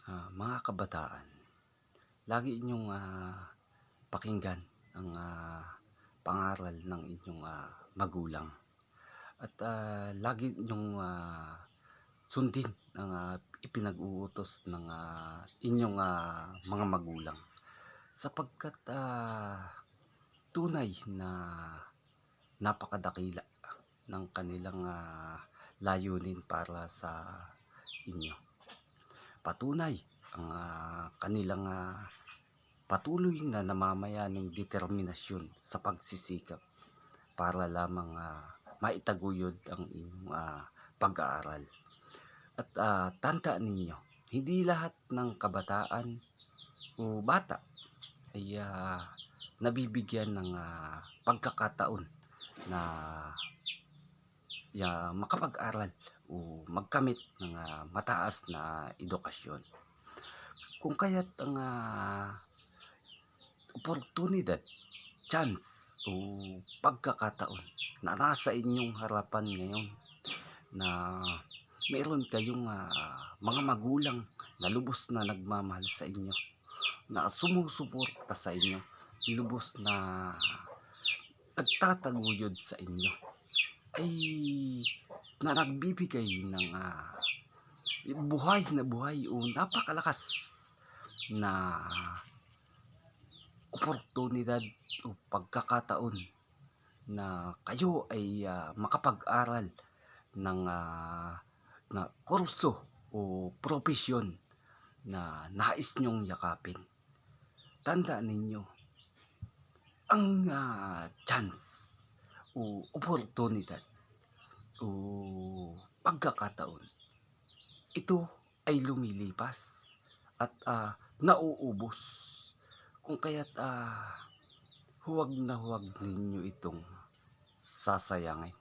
Mga kabataan, lagi inyong pakinggan ang pangaral ng inyong magulang at lagi niyong sundin ang ipinag-uutos ng inyong mga magulang sapagkat tunay na napakadakila ng kanilang layunin para sa inyo. Patunay ang kanilang patuloy na namamayaning determinasyon sa pagsisikap para lamang maitaguyod ang inyong pag-aaral. At tandaan ninyo, hindi lahat ng kabataan o bata ay nabibigyan ng pagkakataon na makapag-aral o magkamit ng mataas na edukasyon. Kung kaya't ang oportunidad, chance o pagkakataon na nasa inyong harapan ngayon na meron kayong mga magulang na lubos na nagmamahal sa inyo, na sumusuporta sa inyo, lubos na nagtataguyod sa inyo, ay na nagbibigay ng buhay na buhay o napakalakas na oportunidad o pagkakataon na kayo ay makapag-aral ng na kurso o propesyon na nais nyong yakapin. Tandaan ninyo, ang chance o oportunidad o pagkakataon, ito ay lumilipas at nauubos. Kung kaya't huwag na huwag ninyo itong sasayangin.